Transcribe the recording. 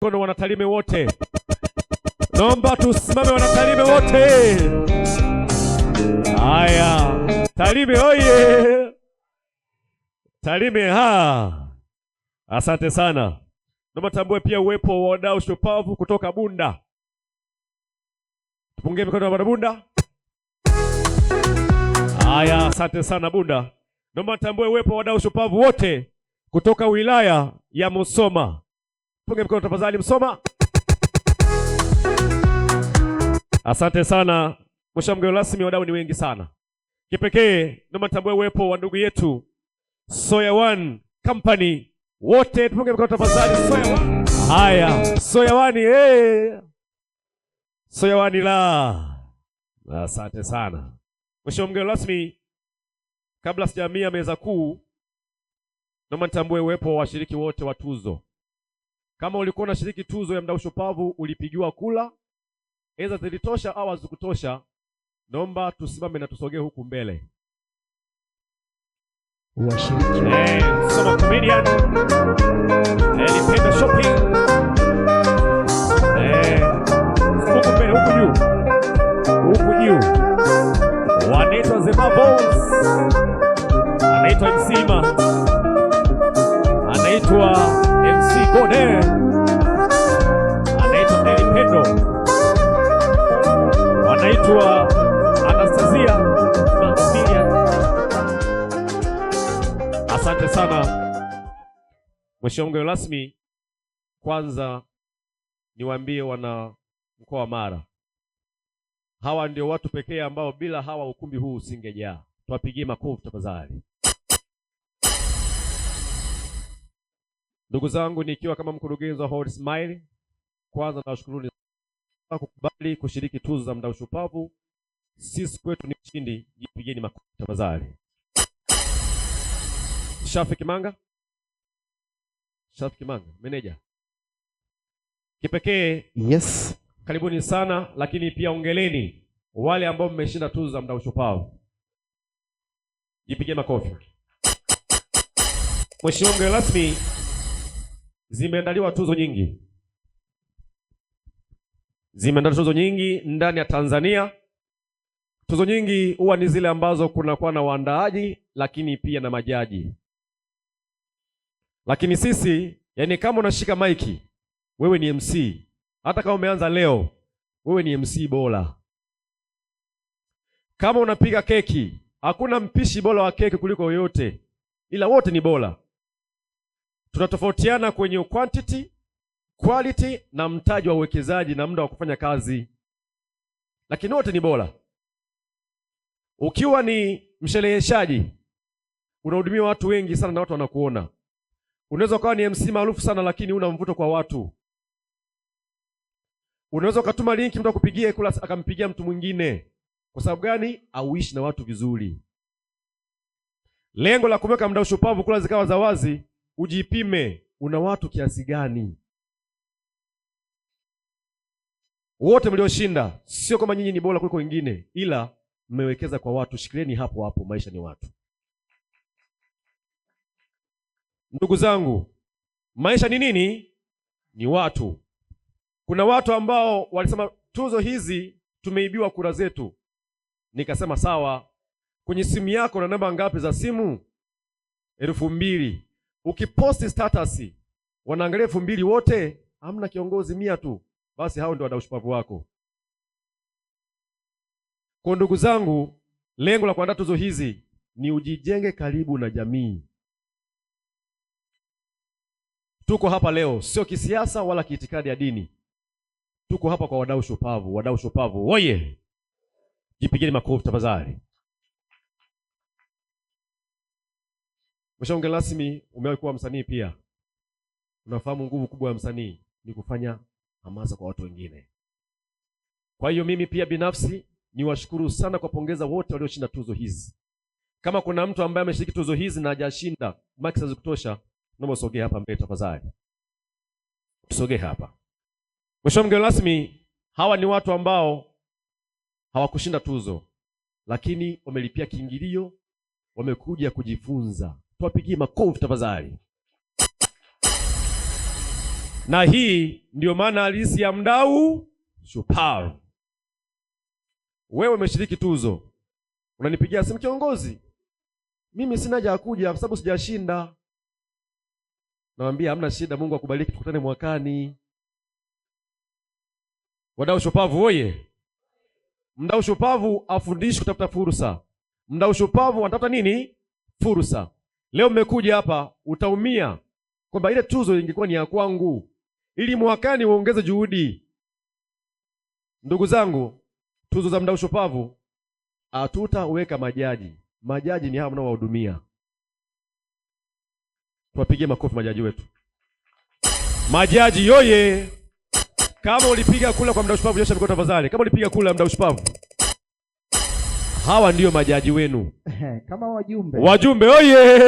Kono wanatalime wote. Naomba tusimame wanatalime wote. Haya, Talime oye. Talime ha. Asante sana. Naomba tambue pia uwepo wa wadau shupavu kutoka Bunda. Tupungie mikono ya Bunda. Haya, asante sana Bunda. Naomba tambue uwepo wa wadau shupavu wote kutoka wilaya ya Musoma. Punge mkono tafadhali Musoma. Asante sana. Mheshimiwa mgeni rasmi, wadau ni wengi sana. Kipekee naomba tambue uwepo wa ndugu yetu Soya One Company. Wote tupunge mkono tafadhali Soya One. Haya, Soya One Soya One la. Asante sana. Mheshimiwa mgeni rasmi, kabla sijamia meza kuu, naomba nitambue uwepo wa washiriki wote wa tuzo. Kama ulikuwa unashiriki tuzo ya mdau shupavu, ulipigiwa kula, eza zilitosha au hazikutosha, naomba tusimame na tusogee huku mbele. Washiriki Soma comedian Elipenda Shopping huku mbele, huku juu wanaitwa Zema Boss, anaitwa Msima, anaitwa MC Gode, anaitwa Elipendo, anaitwa Anastasia Maximilian. Asante sana Mheshimiwa mgeni rasmi. Kwanza niwaambie wana mkoa wa Mara, hawa ndio watu pekee ambao bila hawa ukumbi huu usingejaa. Tuwapigie makofi tafadhali. Ndugu zangu, nikiwa kama mkurugenzi wa Holy Smile, kwanza nawashukuruni kwa kukubali kushiriki tuzo za mdau shupavu. Sisi kwetu ni ushindi, jipigeni makofi tafadhali. Shafiki Manga, meneja. Kipekee yes, karibuni sana, lakini pia ongeleni wale ambao mmeshinda tuzo za mdau shupavu. Jipige makofi. Mheshimiwa mgeni rasmi, zimeandaliwa tuzo nyingi ndani ya Tanzania. Tuzo nyingi huwa ni zile ambazo kunakuwa na waandaaji lakini pia na majaji. Lakini sisi, yani kama unashika maiki, wewe ni MC. Hata kama umeanza leo, wewe ni MC bora. Kama unapiga keki, hakuna mpishi bora wa keki kuliko yoyote, ila wote ni bora. Tunatofautiana kwenye quantity, quality na mtaji wa uwekezaji na muda wa kufanya kazi, lakini wote ni bora. Ukiwa ni mshereheshaji, unahudumia watu wengi sana na watu wanakuona. Unaweza ukawa ni MC maarufu sana lakini una mvuto kwa watu. Unaweza ukatuma linki mtu akupigie kula akampigia mtu mwingine. Kwa sababu gani? Auishi na watu vizuri. Lengo la kumweka mdau shupavu kula zikawa za wazi, ujipime una watu kiasi gani. Wote mlioshinda sio kama nyinyi ni bora kuliko wengine, ila mmewekeza kwa watu. Shikilieni hapo hapo, maisha ni watu. Ndugu zangu, maisha ni nini? Ni watu. Kuna watu ambao walisema tuzo hizi tumeibiwa kura zetu. Nikasema sawa, kwenye simu yako na namba ngapi za simu? 2000. Ukiposti status wanaangalia 2000 wote, hamna kiongozi 100 tu, basi hao ndio wadau shupavu wako. Kwa ndugu zangu, lengo la kuandaa tuzo hizi ni ujijenge karibu na jamii. Tuko hapa leo sio kisiasa wala kiitikadi ya dini. Tuko hapa kwa wadau shupavu. Wadau shupavu oye! Jipigeni makofi tafadhali. Mheshimiwa mgeni rasmi, umewahi kuwa msanii pia. Unafahamu nguvu kubwa ya msanii ni kufanya hamasa kwa watu wengine. Kwa hiyo mimi pia binafsi niwashukuru sana kwa pongeza wote walioshinda tuzo hizi. Kama kuna mtu ambaye ameshiriki tuzo hizi na hajashinda, maksi hazikutosha, naomba usogee hapa mbele tafadhali. Tusogee hapa. Mheshimiwa mgeni rasmi, hawa ni watu ambao hawakushinda tuzo, lakini wamelipia kiingilio, wamekuja kujifunza. Tuwapigie makofi tafadhali. Na hii ndio maana halisi ya mdau shupavu. Wewe umeshiriki tuzo, unanipigia simu, kiongozi, mimi sina haja ya kuja kwa sababu sijashinda. Naambia hamna shida, Mungu akubariki, tukutane mwakani. Wadau shupavu oye! Mdau shupavu afundishi kutafuta fursa. Mdau shupavu anatafuta nini? Fursa. Leo mmekuja hapa, utaumia kwamba ile tuzo ingekuwa ni ya kwangu, ili mwakani uongeze juhudi. Ndugu zangu, tuzo za mdau shupavu hatutaweka majaji. Majaji ni hao mnaowahudumia. Tuwapigie makofi majaji wetu. Majaji yoye! Kama ulipiga kula kwa mdau shupavu, nyosha mikono tafadhali. Kama ulipiga kula mdau shupavu, hawa ndio majaji wenu. Kama wajumbe. Wajumbe oye!